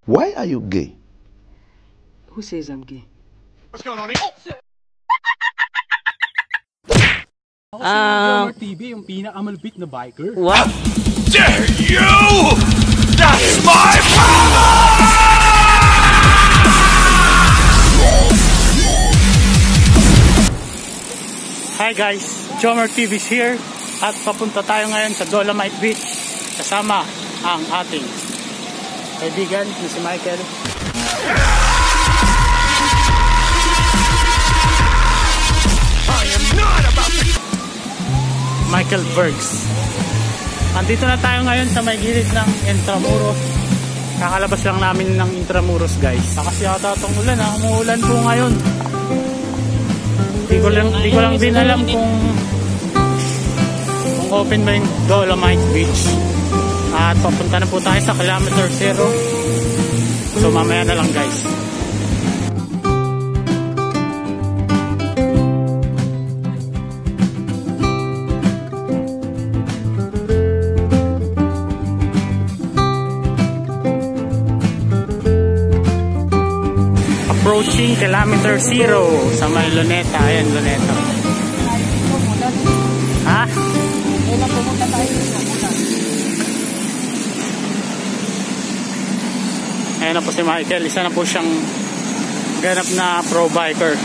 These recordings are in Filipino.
Why are you gay? Who says I'm gay? What's going on here? Ako si Jomar TV, yung pinakamalupit na biker. What? Dare you! That's my power! Hi guys, Jomar TV is here at papunta tayo ngayon sa Dolomite Beach kasama ang ating kaibigan na si Michael. Michael Bergs. Andito na tayo ngayon sa may gilid ng Intramuros. Kakalabas lang namin ng Intramuros guys. Kasi yata itong ulan ha, umuulan po ngayon. Di ko lang din alam kung open ba yung Dolomite Beach. At papunta na po tayo sa kilometer 0. So mamaya na lang guys. Approaching kilometer 0 sa may Luneta. Ayan, Luneta. Ha? Kailan pumunta tayo sa muna? Ayan na po si Michael. Isa na po siyang ganap na pro biker.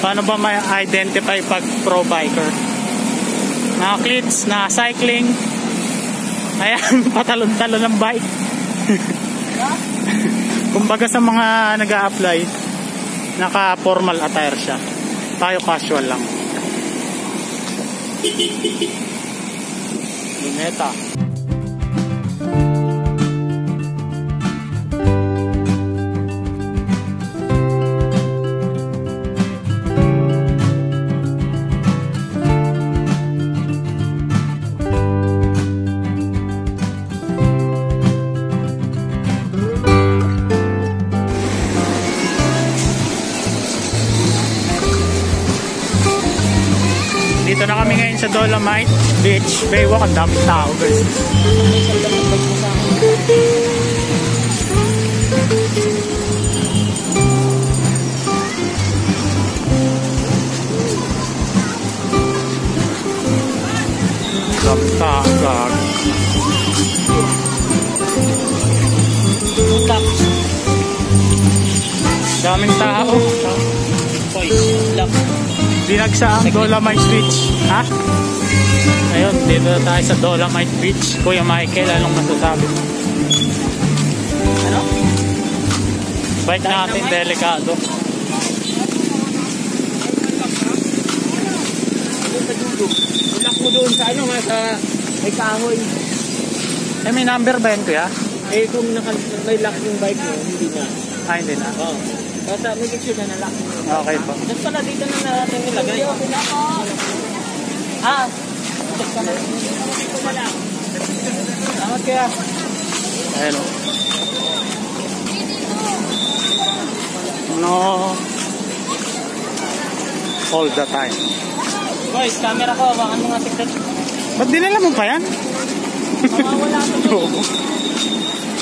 Paano ba may identify pag pro biker? Naka cleats, na cycling. Ayan, patalon-talon ng bike. Kumbaga sa mga nag-a-apply, naka-formal attire siya. Tayo casual lang. Luneta. Dito na kami ngayon sa Dolomite Beach. Baywalk, ang daming tao guys. Daming tao. Daming tao. Binagsa ang Dolomite Beach. Ha? Ayun, dito na tayo sa Dolomite Beach. Kuya Michael, anong masasabi mo? Ano? Bike natin, delikado. Lock mo doon sa ano nga, sa may kahoy. Eh, may number ba yun, kuya? Eh kung may lock yung bike mo, hindi na. Ah, hindi na. Oo. Basta may picture na na-lock mo. Okay po. Tapos pala dito na natin nilagay. Ah! Tapos pala dito na lang. Salamat kaya. Ayun o. No. All the time. Boys, camera ko. Hawakan mo nga tignan. Ba't dinala mo pa yan? Mawawala ko.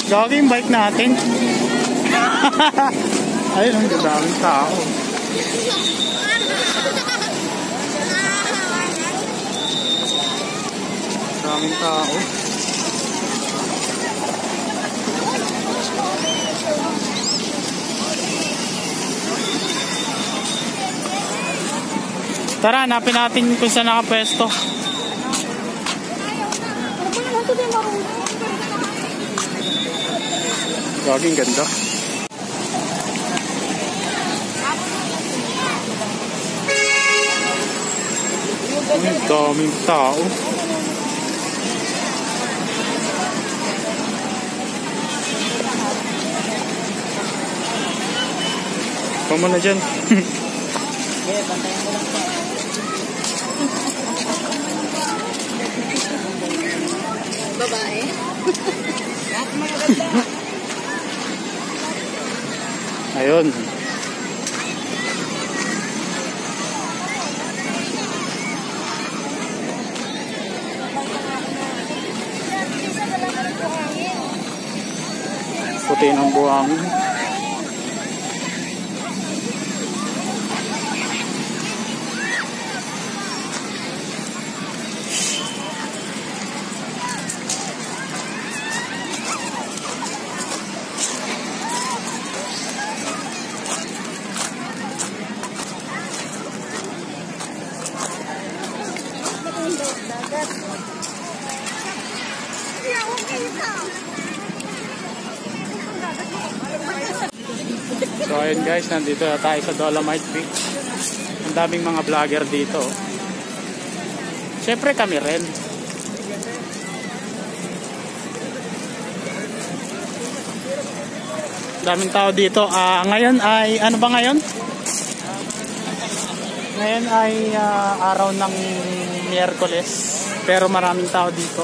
Gagi yung bike natin. Ayun, ang daming tao. Daming tao. Tara, hanapin natin kung saan nakapwesto. Gaging ganda. Ang daming tao. Kamo na dyan. Babae? Ayun. Puti ng buhangin. So ayun guys, nandito na tayo sa Dolomite Beach. Ang daming mga vlogger dito. Siyempre kami rin. Daming tao dito. Ngayon ay, ano ba ngayon? Ngayon ay araw ng Miyerkules. Pero maraming tao dito.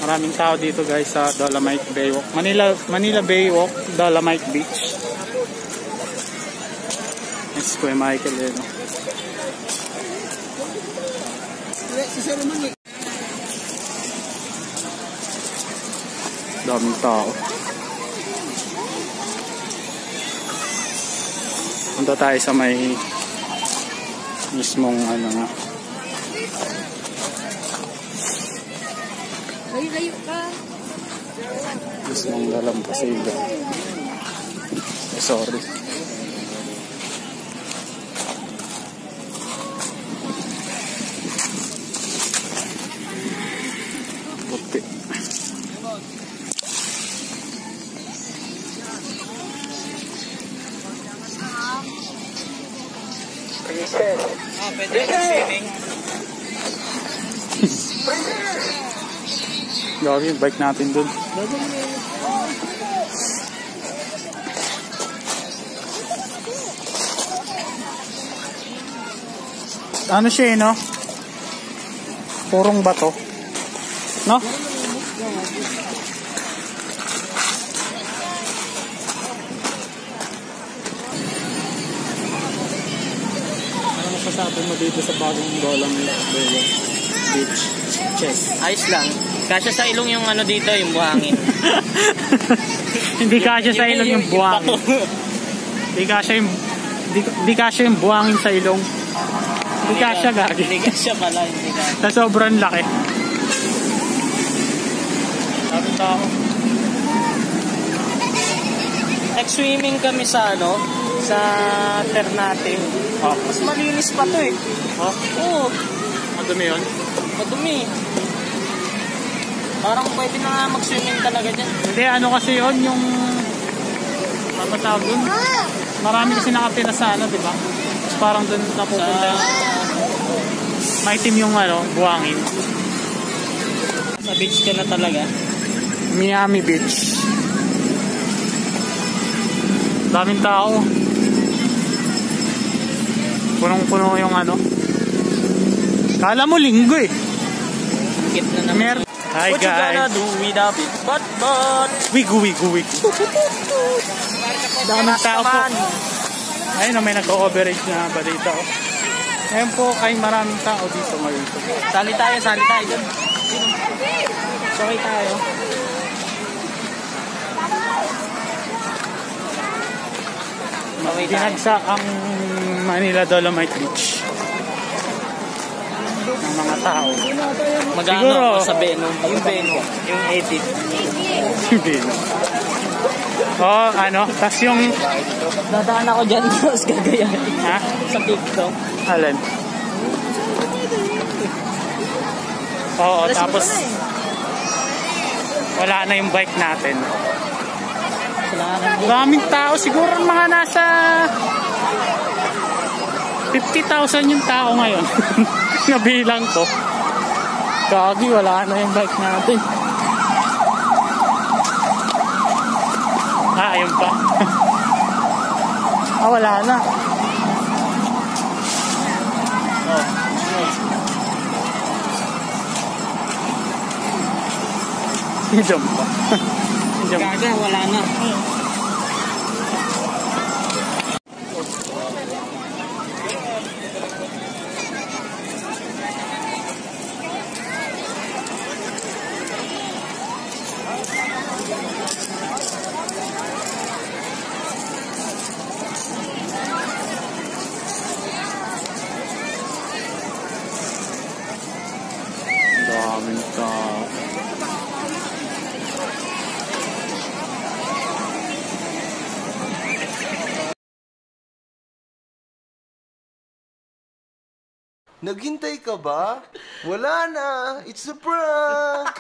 Maraming tao dito guys sa Dolomite Bay Walk. Manila Bay Walk, Dolomite Beach. It's Kuya Michael eh, no? Daming tao. Punta tayo sa may mismong ano nga. Layo ka. Mismong Dalampasigan. Sorry. Buti. Pwede swimming. Gawin yung bike natin dun. Ano siya eh, no? Purong bato. No? Ano masasabi mo dito sa bagong Dolomite Beach? Chess. Ayos lang. Kasya sa ilong yung ano dito, yung buhangin. Hindi kasya sa ilong yung buhangin. Hindi kasya yung buhangin sa ilong. Hindi kasya gagi. Hindi kasya pala, hindi kasya. Sa sobrang laki. Sabi tao. Nag-swimming kami sa ano, sa Ternate. Oh. Mas malinis pa to eh. Oh. Oo, Madumi yun. madumi. Parang pwede na mag-swimming talaga dyan. Hindi, ano kasi yun, yung papatawag dun. Marami kasi nakapira sa ano, di ba? Tapos parang dun napupunta yung maitim yung ano, buhangin. Sa beach ka na talaga. Miami Beach. Daming tao. Punong-puno yung ano. Kala mo linggo eh. Kit na naman. Hi What you gonna guys. do without it? But. Wigo. Daming tao po. Ayun, may nag-overage na ba dito? Ayun po ay maraming tao dito ngayon. Sali tayo dun. Sakay tayo. Dinagsa ang Manila Dolomite Beach ng mga tao. Mag-ano Siguro. ako sa Beno. Yung Beno. Yung edit. Hindi. Oh, ano? Tas yung... Dadaan ako dyan tapos gagayahin. Ha? Sa TikTok. Alin? Oo, tapos... Wala na yung bike natin. Daming tao. Siguro mga nasa... 50,000 yung tao ngayon. Nabilang ko. Gagi, wala na yung bike natin. Ayun pa. Wala na. Oh. Jump pa. Jump. Gaga, wala na. Daming tao. Naghintay ka ba? Wala na. It's a prank.